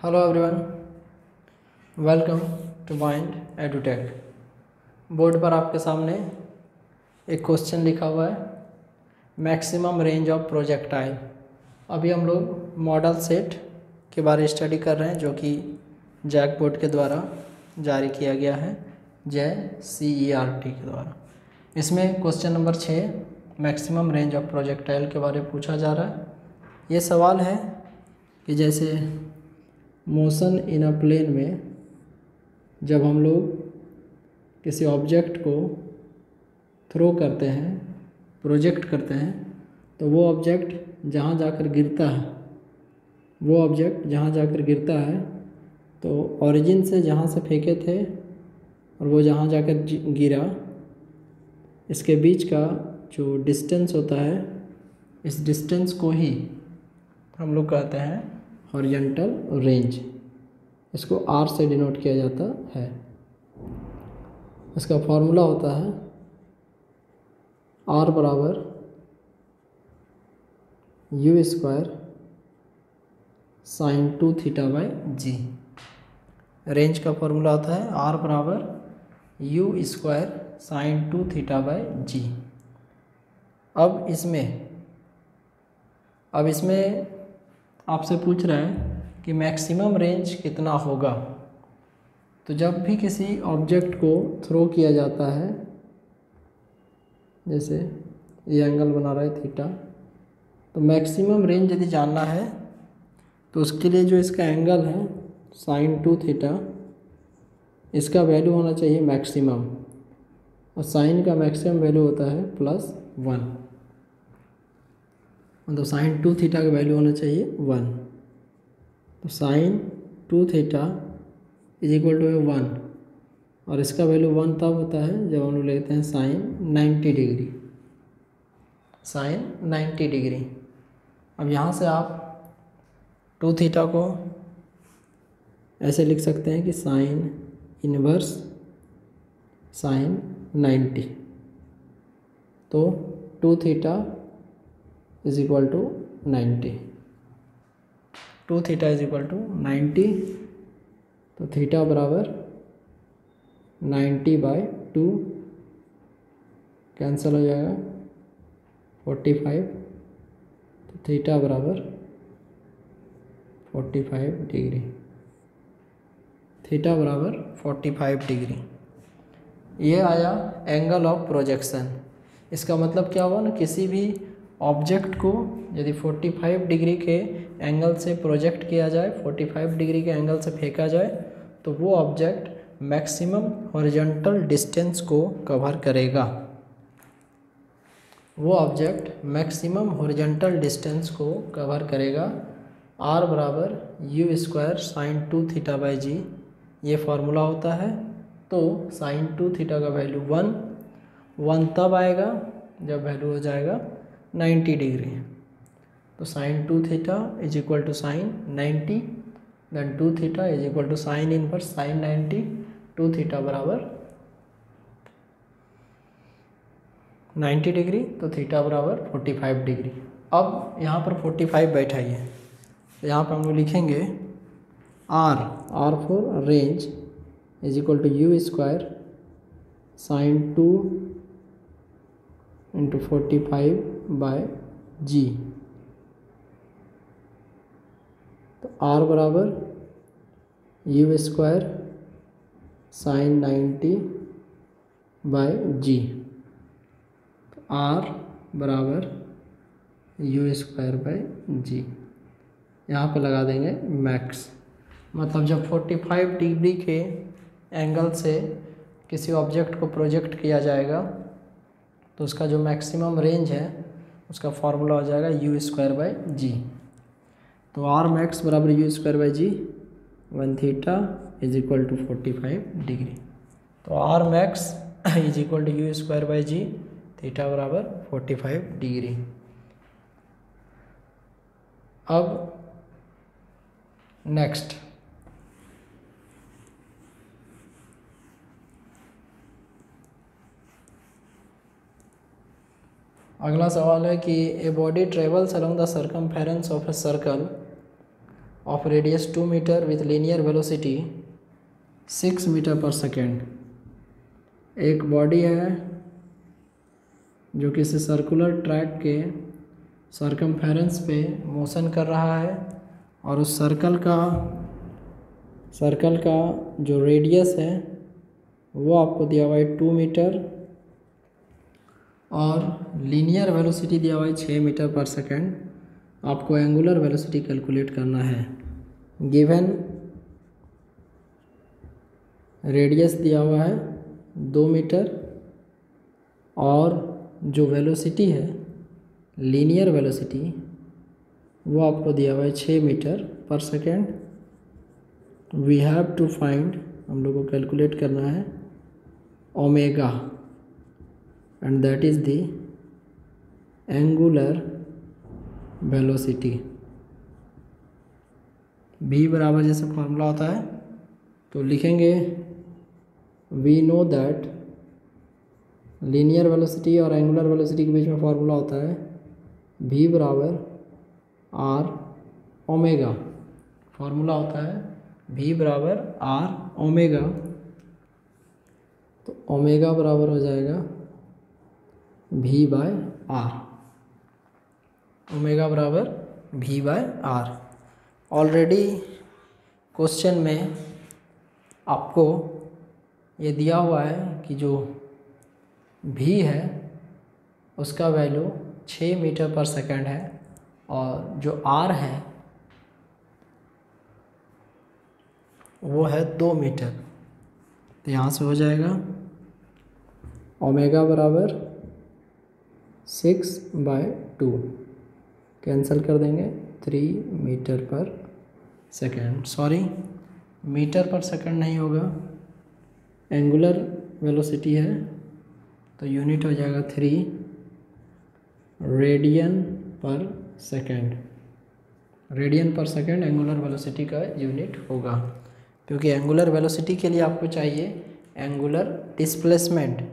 Hello everyone, welcome to Mind Edutech. Board पर आपके सामने एक क्वेश्चन लिखा हुआ है, मैक्सिमम रेंज ऑफ प्रोजेक्टाइल। अभी हम लोग मॉडल सेट के बारे में स्टडी कर रहे हैं, जो कि जैक बोर्ड के द्वारा जारी किया गया है, JCERT के द्वारा। इसमें question number 6 maximum range of projectile के बारे में पूछा जा रहा है। ये सवाल है कि जैसे मोशन इन अ प्लेन में जब हम लोग किसी ऑब्जेक्ट को थ्रो करते हैं, प्रोजेक्ट करते हैं, तो वो ऑब्जेक्ट जहाँ जाकर गिरता है तो ओरिजिन से जहाँ से फेंके थे और वो जहाँ जाकर गिरा, इसके बीच का जो डिस्टेंस होता है, इस डिस्टेंस को ही हम लोग कहते हैं हॉरिजॉन्टल रेंज। इसको R से डिनोट किया जाता है। इसका फॉर्मूला होता है R बराबर U square sine 2 theta by g. Range का फॉर्मूला होता है R बराबर U square sine 2 theta by g. अब इसमें आपसे पूछ रहा है कि मैक्सिमम रेंज कितना होगा। तो जब भी किसी ऑब्जेक्ट को थ्रो किया जाता है, जैसे ये एंगल बना रहा है थीटा, तो मैक्सिमम रेंज यदि जानना है तो उसके लिए जो इसका एंगल है साइन 2 थीटा, इसका वैल्यू होना चाहिए मैक्सिमम, और साइन का मैक्सिमम वैल्यू होता है +1। मतलब साइन 2 थीटा का वैल्यू होना चाहिए 1। तो sine 2 theta is equal to 1, और इसका वैल्यू 1 तब होता है जब हम लोग लेते हैं साइन 90 डिग्री। Sign 90 degree. अब यहाँ से आप 2 थीटा को ऐसे लिख सकते हैं कि साइन इनवर्स साइन 90। तो 2 theta is equal to 90। 2 theta is equal to 90। तो थीटा बराबर 90/2 कैंसिल हो जाएगा, 45। तो थीटा बराबर 45 डिग्री। थीटा बराबर 45 डिग्री। ये आया एंगल ऑफ प्रोजेक्शन। इसका मतलब क्या हुआ ना, किसी भी ऑब्जेक्ट को यदि 45 डिग्री के एंगल से प्रोजेक्ट किया जाए, 45 डिग्री के एंगल से फेंका जाए, तो वो ऑब्जेक्ट मैक्सिमम हॉरिजॉन्टल डिस्टेंस को कवर करेगा। वो ऑब्जेक्ट मैक्सिमम हॉरिजॉन्टल डिस्टेंस को कवर करेगा। R बराबर U square sine 2 theta by g, ये फार्मूला होता है। तो साइन 2 थीटा का वैल्यू 1 तब आएगा जब वैल्यू हो जाएगा 90 डिग्री। तो sine 2 theta is equal to sine 90, then 2 theta is equal to sine inverse sine 90। 2 theta बराबर 90 डिग्री, तो थीटा बराबर 45 डिग्री। अब यहाँ पर 45 बैठाइए, तो यहाँ पर हम लोग लिखेंगे R for range is equal to U square sine 2 into 45/g। तो R बराबर U स्क्वायर साइन 90/g। तो R बराबर U स्क्वायर/g। यहाँ पे लगा देंगे मैक्स। मतलब जब 45 डिग्री के एंगल से किसी ऑब्जेक्ट को प्रोजेक्ट किया जाएगा, तो उसका जो मैक्सिमम रेंज है उसका फार्मूला हो जाएगा U स्क्वायर/g। तो R मैक्स बराबर U स्क्वायर/g, 1 theta is equal to 45 degree. तो R max is equal to U स्क्वायर/g, थीटा बराबर 45 डिग्री। अब नेक्स्ट अगला सवाल है कि a body travels along the circumference of a circle of radius 2 metre with linear velocity 6 metre पर सेकेंड। एक बॉडी है जो किसी सर्कुलर ट्रैक के सर्कमफेरेंस पे मोशन कर रहा है और उस सर्कल का जो रेडियस है वो आपको दिया हुआ है 2 मीटर और लीनियर वेलोसिटी दिया हुआ है 6 मीटर पर सेकेंड। आपको एंगुलर वेलोसिटी कैलकुलेट करना है। गिवन रेडियस दिया हुआ है 2 मीटर और जो वेलोसिटी है लीनियर वेलोसिटी वो आपको दिया हुआ है 6 मीटर पर second. We have to find, हम लोग को कैलकुलेट करना है omega and that is the angular velocity. v बराबर जैसे फॉर्मूला होता है तो लिखेंगे we know that linear velocity और एंगुलर वेलोसिटी के बीच में फॉर्मूला होता है v बराबर r ओमेगा। फॉर्मूला होता है v बराबर r ओमेगा। तो ओमेगा बराबर हो जाएगा v बाय r। ओमेगा बराबर v by r। Already question में आपको ये दिया हुआ है कि जो v है उसका वैल्यू 6 मीटर पर सेकंड है और जो r है वो है 2 मीटर। तो यहाँ से हो जाएगा ओमेगा बराबर 6/2, कैंसिल कर देंगे 3 मीटर पर सेकंड। सॉरी, मीटर पर सेकंड नहीं होगा, एंगुलर वेलोसिटी है तो यूनिट हो जाएगा 3 रेडियन पर सेकंड। रेडियन पर सेकंड एंगुलर वेलोसिटी का यूनिट होगा, क्योंकि एंगुलर वेलोसिटी के लिए आपको चाहिए एंगुलर डिस्प्लेसमेंट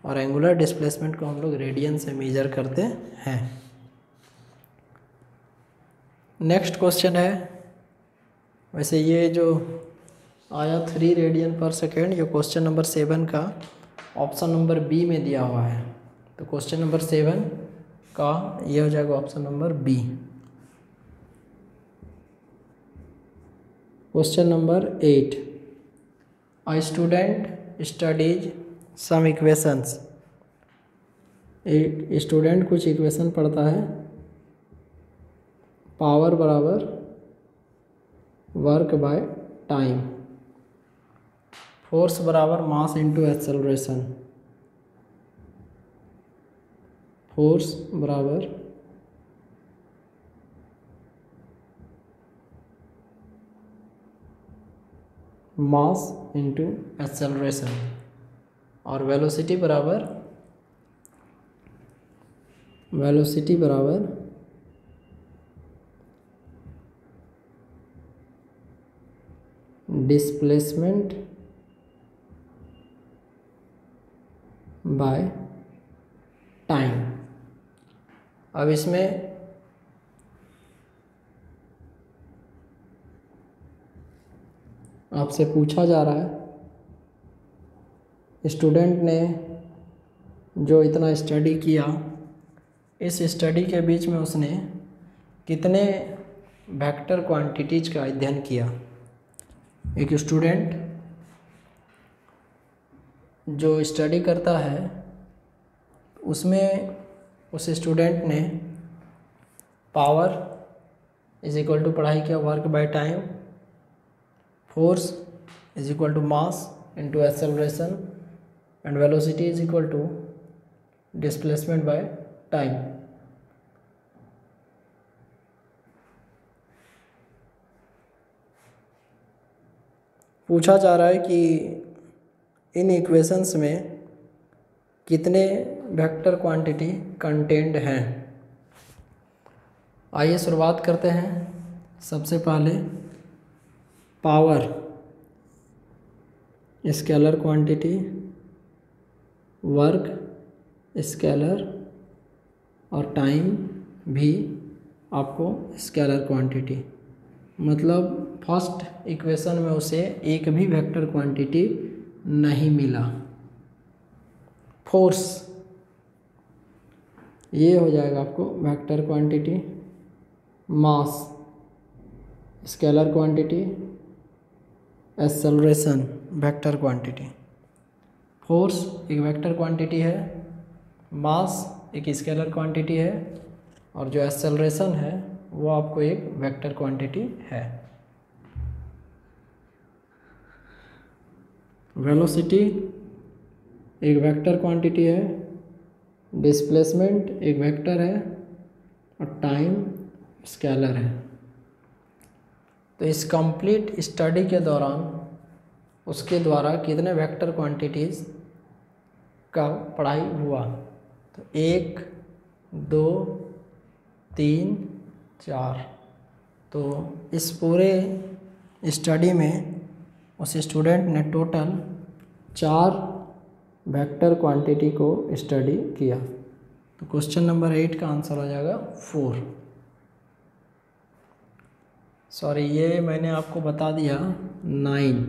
और एंगुलर डिस्प्लेसमेंट को हम लोग रेडियन से मेजर करते हैं। नेक्स्ट क्वेश्चन है, वैसे ये जो आया 3 रेडियन पर सेकेंड, ये क्वेश्चन नंबर 7 का ऑप्शन नंबर बी में दिया हुआ है। तो क्वेश्चन नंबर 7 का ये हो जाएगा option number B. Question number 8, a student studies some equations. एक स्टूडेंट कुछ इक्वेशन पढ़ता है, पावर बराबर वर्क बाय टाइम, फोर्स बराबर मास इंटू एक्सेलरेशन, फोर्स बराबर मास इंटू एक्सेलरेशन और वेलोसिटी बराबर डिस्प्लेसमेंट बाय टाइम। अब इसमें आपसे पूछा जा रहा है, स्टूडेंट ने जो इतना स्टडी किया, इस स्टडी के बीच में उसने कितने वेक्टर क्वांटिटीज का अध्ययन किया। एक स्टूडेंट जो स्टडी करता है उसमें उस स्टूडेंट ने पावर इज इक्वल टू पढ़ाई किया work by time, force is equal to mass into acceleration and velocity is equal to displacement by time. पूछा जा रहा है कि इन इक्वेशंस में कितने वेक्टर क्वांटिटी कंटेंड हैं। आइए शुरुआत करते हैं। सबसे पहले power scalar quantity, work scalar और टाइम भी आपको स्केलर क्वांटिटी। मतलब फर्स्ट इक्वेशन में उसे एक भी वेक्टर क्वांटिटी नहीं मिला। फोर्स ये हो जाएगा आपको vector quantity, mass scalar quantity, acceleration vector quantity. Force एक वेक्टर क्वांटिटी है, मास एक स्केलर क्वांटिटी है, और जो एक्सेलरेशन है वो आपको एक वेक्टर क्वांटिटी है। वेलोसिटी एक वेक्टर क्वांटिटी है, डिस्प्लेसमेंट एक वेक्टर है, और टाइम स्केलर है। तो इस कंप्लीट स्टडी के दौरान उसके द्वारा कितने वेक्टर क्वांटिटीज़ का पढ़ाई हुआ? तो 1 2 3 4। तो इस पूरे स्टडी में उस स्टूडेंट ने टोटल 4 वेक्टर क्वांटिटी को स्टडी किया। तो क्वेश्चन नंबर 8 का आंसर हो जाएगा 4। सॉरी, ये मैंने आपको बता दिया 9,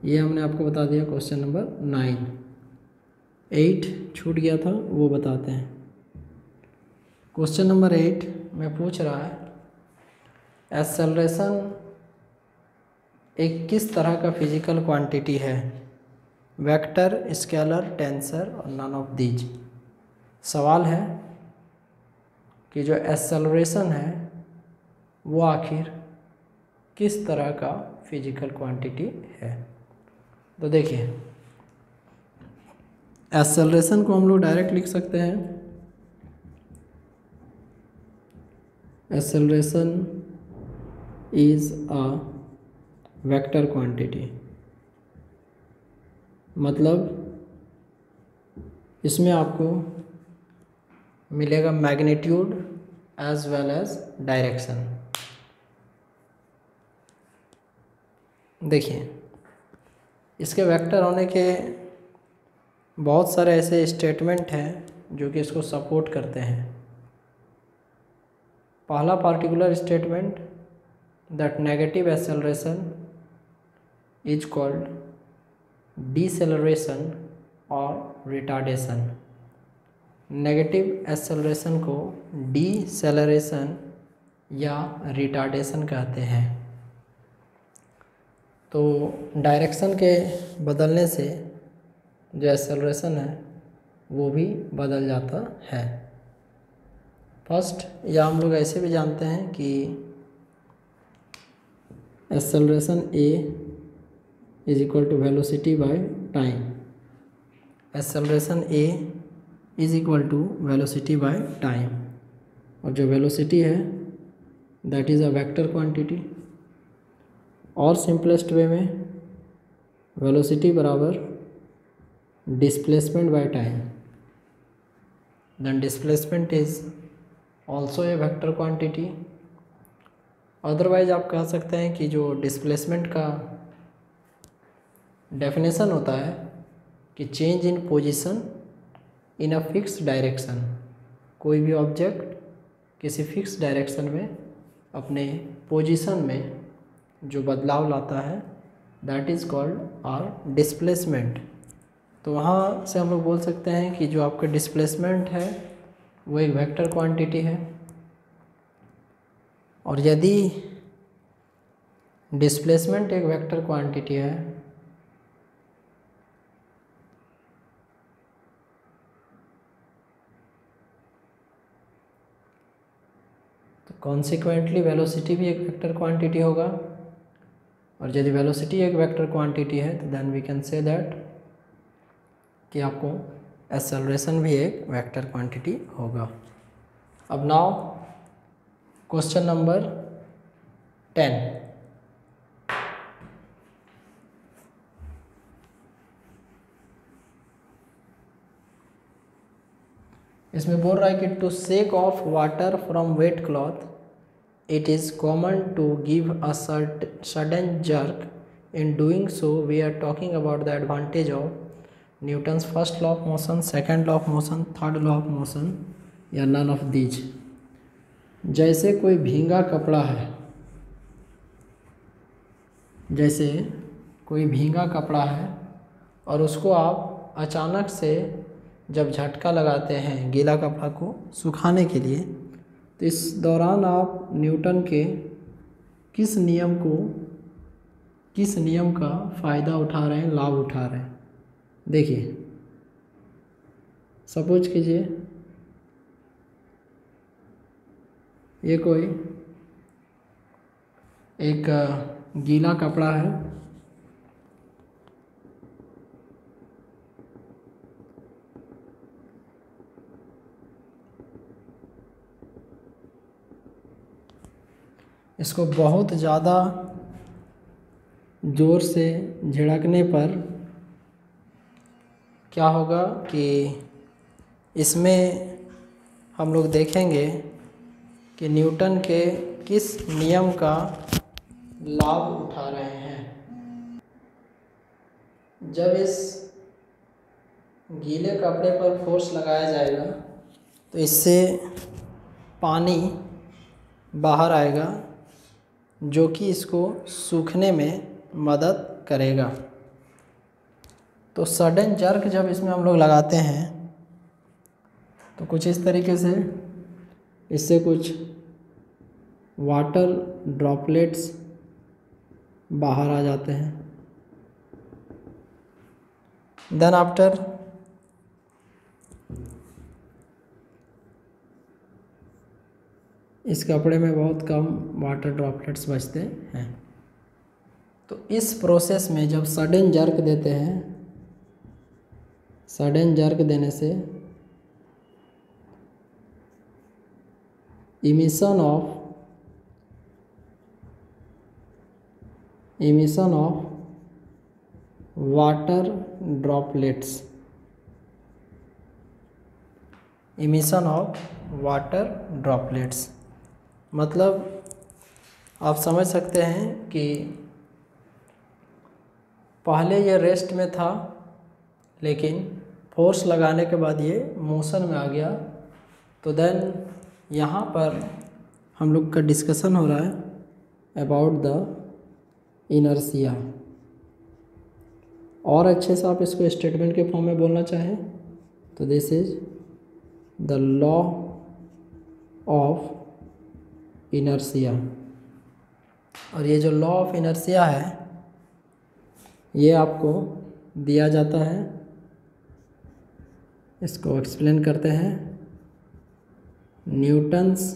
ये हमने आपको बता दिया क्वेश्चन नंबर 9। 8 छूट गया था, वो बताते हैं। क्वेश्चन नंबर 8 में पूछ रहा है एक्सेलरेशन एक किस तरह का फिजिकल क्वांटिटी है? वेक्टर, स्केलर, टेंसर और नन ऑफ दीज। सवाल है कि जो एक्सेलरेशन है वो आखिर किस तरह का फिजिकल क्वांटिटी है? तो देखिए, एक्सेलरेशन को हम लोग डायरेक्ट लिख सकते हैं, acceleration is a vector quantity. मतलब इसमें आपको मिलेगा magnitude as well as direction. देखिए, इसके वेक्टर होने के बहुत सारे ऐसे स्टेटमेंट हैं जो कि इसको सपोर्ट करते हैं। पहला particular statement, that negative acceleration is called deceleration और रिटार्डेशन। नेगेटिव एक्सेलरेशन को डिसेलरेशन या रिटार्डेशन कहते हैं। तो डायरेक्शन के बदलने से जो एक्सेलरेशन है वो भी बदल जाता है। फर्स्ट, या हम लोग ऐसे भी जानते हैं कि acceleration a is equal to velocity by time. Acceleration a is equal to velocity by time, और जो वेलोसिटी है that is a vector quantity. और सिंपलेस्ट वे में वेलोसिटी बराबर displacement by time, then displacement is also a vector quantity. Otherwise आप कह सकते हैं कि जो डिस्प्लेसमेंट का डेफिनेशन होता है कि change in position in a fix direction. कोई भी ऑब्जेक्ट किसी फिक्स डायरेक्शन में अपने पोजीशन में जो बदलाव लाता है that is called are displacement. तो वहाँ से हम लोग बोल सकते हैं कि जो आपका डिस्प्लेसमेंट है वो एक वेक्टर क्वांटिटी है, और यदि डिस्प्लेसमेंट एक वेक्टर क्वांटिटी है तो कॉन्सिक्वेंटली वेलोसिटी भी एक वेक्टर क्वांटिटी होगा, और यदि वेलोसिटी एक वेक्टर क्वांटिटी है तो then we can say that कि आपको एक्सेलरेशन भी एक वेक्टर क्वांटिटी होगा। अब नाउ क्वेश्चन नंबर 10। इसमें बोल रहा है कि to shake off water from wet cloth it is common to give a sudden jerk. In doing so, we are talking about the advantage of Newton's first law of motion, second law of motion, third law of motion, या none of these। जैसे कोई भींगा कपड़ा है जैसे कोई भीगा कपड़ा है और उसको आप अचानक से जब झटका लगाते हैं गीला कपड़ा को सुखाने के लिए, तो इस दौरान आप न्यूटन के किस नियम का फ़ायदा उठा रहे हैं, लाभ उठा रहे हैं। देखिए, सपोज कीजिए ये कोई एक गीला कपड़ा है, इसको बहुत ज़्यादा ज़ोर से झिड़कने पर क्या होगा कि इसमें हम लोग देखेंगे कि न्यूटन के किस नियम का लाभ उठा रहे हैं। जब इस गीले कपड़े पर फोर्स लगाया जाएगा तो इससे पानी बाहर आएगा, जो कि इसको सूखने में मदद करेगा। तो सडन जर्क जब इसमें हम लोग लगाते हैं तो कुछ इस तरीके से इससे कुछ वाटर ड्रॉपलेट्स बाहर आ जाते हैं। देन आफ्टर इस कपड़े में बहुत कम वाटर ड्रॉपलेट्स बचते हैं। तो इस प्रोसेस में जब सडन जर्क देते हैं, सडन जर्क देने से emission of water droplets, emission of water droplets मतलब आप समझ सकते हैं कि पहले ये रेस्ट में था, लेकिन फोर्स लगाने के बाद ये मोशन में आ गया। तो देन यहाँ पर हम लोग का डिस्कशन हो रहा है अबाउट द इनर्शिया। और अच्छे से आप इसको स्टेटमेंट के फॉर्म में बोलना चाहें तो this is the law of inertia. और ये जो लॉ ऑफ इनर्शिया है ये आपको दिया जाता है, इसको एक्सप्लेन करते हैं। Newton's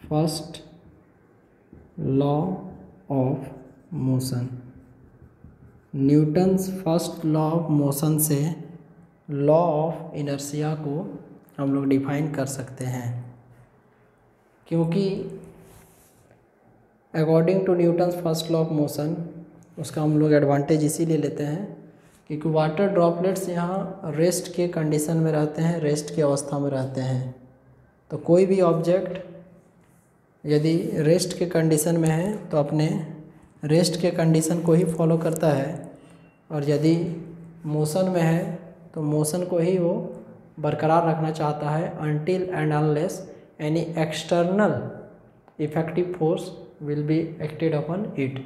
first law of motion. Newton's first law of motion से लॉ ऑफ इनर्शिया को हम लोग डिफाइन कर सकते हैं, क्योंकि according to Newton's first law of motion उसका हम लोग एडवांटेज इसीलिए लेते हैं क्योंकि वाटर ड्रॉपलेट्स यहाँ रेस्ट के कंडीशन में रहते हैं, रेस्ट की अवस्था में रहते हैं। तो कोई भी ऑब्जेक्ट यदि रेस्ट के कंडीशन में है तो अपने रेस्ट के कंडीशन को ही फॉलो करता है, और यदि मोशन में है तो मोशन को ही वो बरकरार रखना चाहता है until and unless any external effective force will be acted upon it.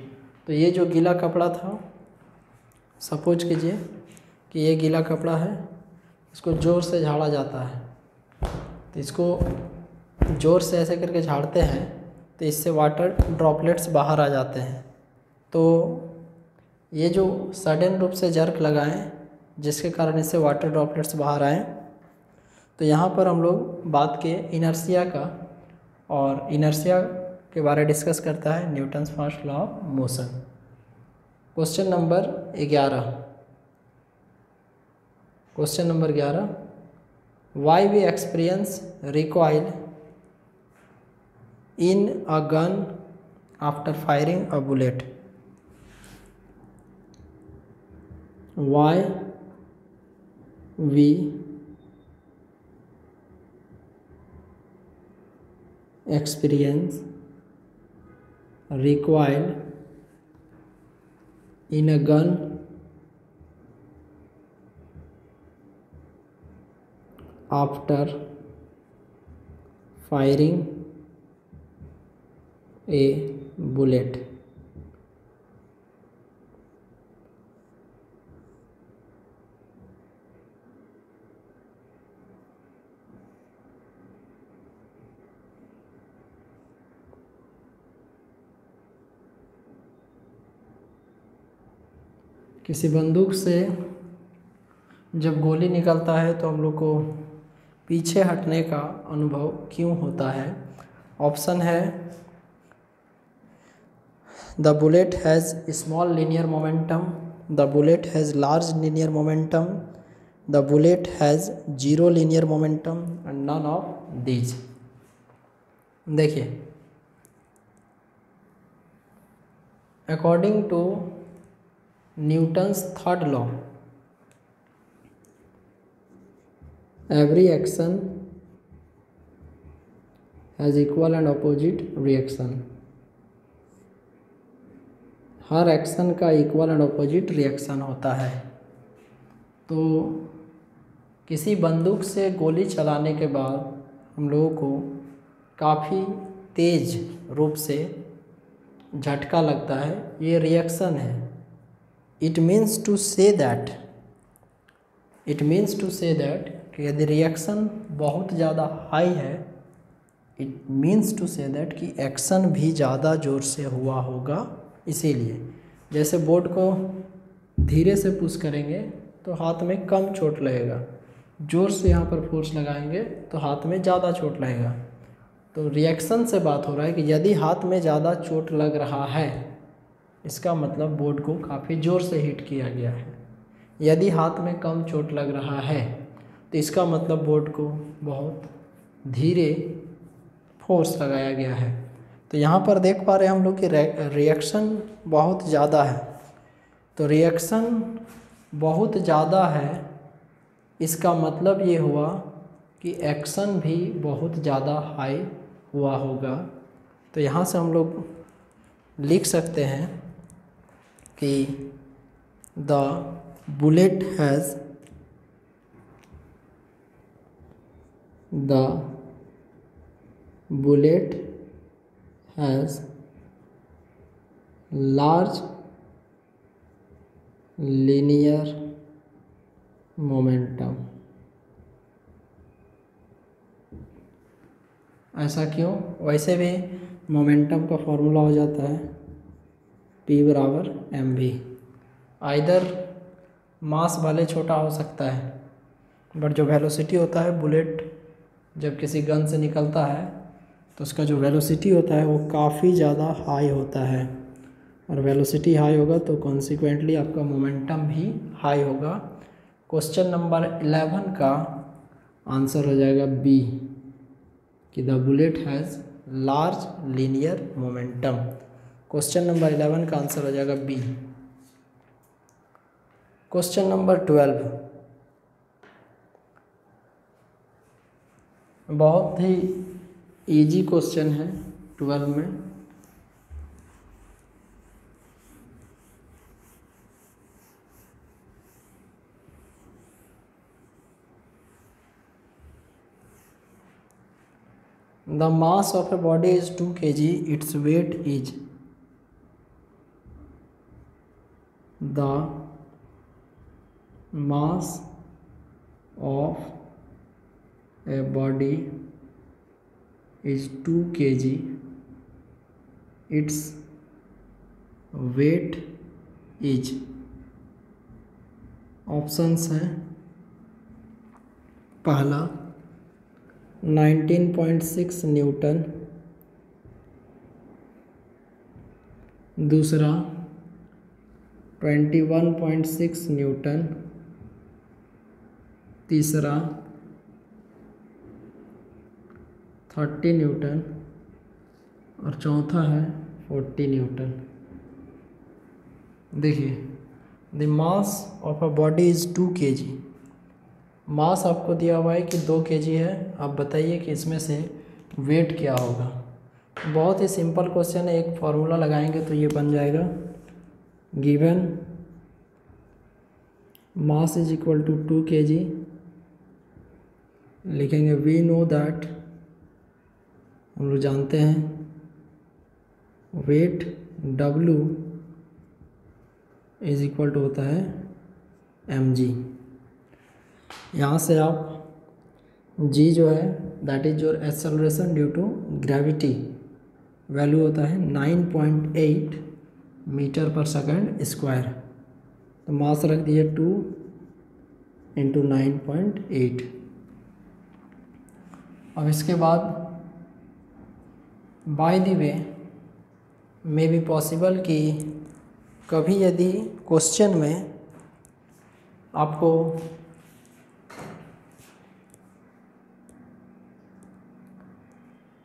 तो ये जो गीला कपड़ा था, सपोज कीजिए कि ये गीला कपड़ा है, इसको ज़ोर से झाड़ा जाता है, तो इसको ज़ोर से ऐसे करके झाड़ते हैं तो इससे वाटर ड्रॉपलेट्स बाहर आ जाते हैं। तो ये जो सडन रूप से जर्क लगाएं जिसके कारण इससे वाटर ड्रॉपलेट्स बाहर आएँ, तो यहाँ पर हम लोग बात के इनर्शिया का, और इनर्शिया के बारे में डिस्कस करता है Newton's first law of motion. Question number 11, question number 11, why we experience recoil in a gun after firing a bullet. Why we experience recoil in a gun after firing a bullet। किसी बंदूक से जब गोली निकलता है तो हम लोग को पीछे हटने का अनुभव क्यों होता है? ऑप्शन है the bullet has small linear momentum, the bullet has large linear momentum, the bullet has zero linear momentum and none of these. देखिए, according to Newton's third law, every action has equal and opposite reaction। हर action का equal and opposite reaction होता है। तो किसी बंदूक से गोली चलाने के बाद हम लोगों को काफ़ी तेज रूप से झटका लगता है, ये रिएक्शन है। It means to say that कि यदि रिएक्शन बहुत ज़्यादा हाई है, it means to say that कि एक्शन भी ज़्यादा ज़ोर से हुआ होगा। इसीलिए जैसे बोर्ड को धीरे से पुश करेंगे तो हाथ में कम चोट लगेगा, ज़ोर से यहाँ पर फोर्स लगाएंगे तो हाथ में ज़्यादा चोट लगेगा। तो रिएक्शन से बात हो रहा है कि यदि हाथ में ज़्यादा चोट लग रहा है, इसका मतलब बोर्ड को काफ़ी ज़ोर से हिट किया गया है। यदि हाथ में कम चोट लग रहा है तो इसका मतलब बोर्ड को बहुत धीरे फोर्स लगाया गया है। तो यहाँ पर देख पा रहे हैं हम लोग कि रिएक्शन बहुत ज़्यादा है। तो रिएक्शन बहुत ज़्यादा है, इसका मतलब ये हुआ कि एक्शन भी बहुत ज़्यादा हाई हुआ होगा। तो यहाँ से हम लोग लिख सकते हैं कि the bullet has large linear momentum। ऐसा क्यों? वैसे भी मोमेंटम का फॉर्मूला हो जाता है P बराबर mv। आइदर मास वाले छोटा हो सकता है, बट जो वेलोसिटी होता है, बुलेट जब किसी गन से निकलता है तो उसका जो वेलोसिटी होता है वो काफ़ी ज़्यादा हाई होता है, और वेलोसिटी हाई होगा तो कॉन्सिक्वेंटली आपका मोमेंटम भी हाई होगा। क्वेश्चन नंबर 11 का आंसर हो जाएगा बी, कि the bullet has large linear momentum. Question number 11 का आंसर हो जाएगा बी। क्वेश्चन नंबर 12 बहुत ही इजी क्वेश्चन है 12 में। The mass of a body is 2 kg, its weight is the mass of a body is 2 kg, its weight is। Options हैं, पहला 19.6 Newton, दूसरा 21.6 Newton, तीसरा 30 न्यूटन और चौथा है 40 न्यूटन। देखिए, the mass of a body is 2 kg। मास आपको दिया हुआ है कि 2 kg है। आप बताइए कि इसमें से वेट क्या होगा। बहुत ही सिंपल क्वेश्चन है, एक फार्मूला लगाएंगे तो ये बन जाएगा। Given mass is equal to 2 kg, लिखेंगे वी नो दैट, हम लोग जानते हैं weight W is equal to होता है mg। यहाँ से आप g जो है that is your acceleration due to gravity, value होता है 9.8 मीटर पर सेकंड स्क्वायर। तो मास रख दिए 2 × 9.8। अब इसके बाद by the way may be possible कि कभी यदि क्वेश्चन में आपको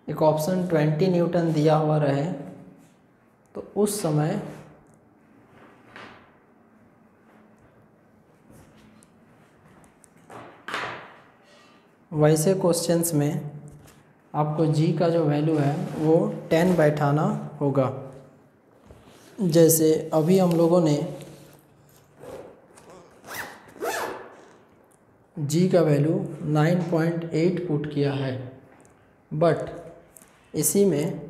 एक ऑप्शन 20 न्यूटन दिया हुआ रहे तो उस समय वैसे क्वेश्चंस में आपको जी का जो वैल्यू है वो 10 बैठाना होगा। जैसे अभी हम लोगों ने जी का वैल्यू 9.8 पुट किया है, बट इसी में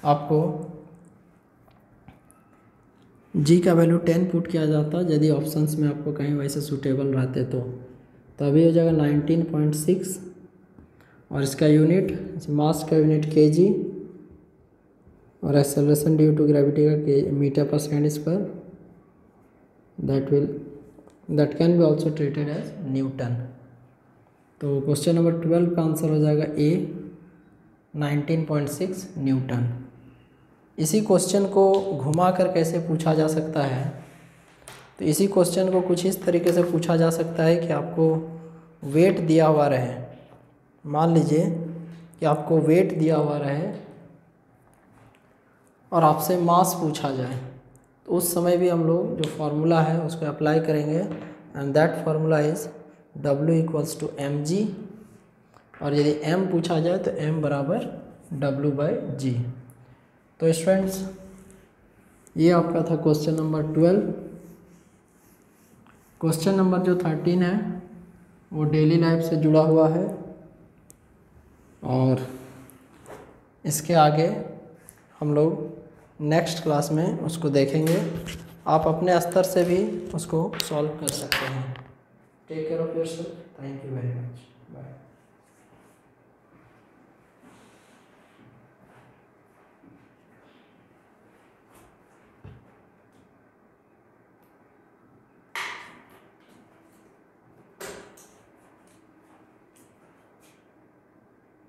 आपको जी का वैल्यू 10 पुट किया जाता यदि ऑप्शंस में आपको कहीं वैसे सूटेबल रहते तो अभी हो जाएगा 19.6 और इसका यूनिट मास का यूनिट केजी और एक्सेलरेशन ड्यू टू ग्रेविटी का मीटर/सेकंड/स्क्वायर that can be also treated as newton. तो क्वेश्चन नंबर 12 का आंसर हो जाएगा ए 19.6 न्यूटन। इसी क्वेश्चन को घुमा कर कैसे पूछा जा सकता है, तो इसी क्वेश्चन को कुछ इस तरीके से पूछा जा सकता है कि आपको वेट दिया हुआ रहे। मान लीजिए कि आपको वेट दिया हुआ रहे और आपसे मास पूछा जाए, तो उस समय भी हम लोग जो फार्मूला है उसको अप्लाई करेंगे and that formula is W = mg, और यदि m पूछा जाए तो m = W/g। तो स्टूडेंट्स ये आपका था क्वेश्चन नंबर 12। क्वेश्चन नंबर जो 13 है वो डेली लाइफ से जुड़ा हुआ है और इसके आगे हम लोग नेक्स्ट क्लास में उसको देखेंगे। आप अपने स्तर से भी उसको सॉल्व कर सकते हैं। Take care of yourself. Thank you very much.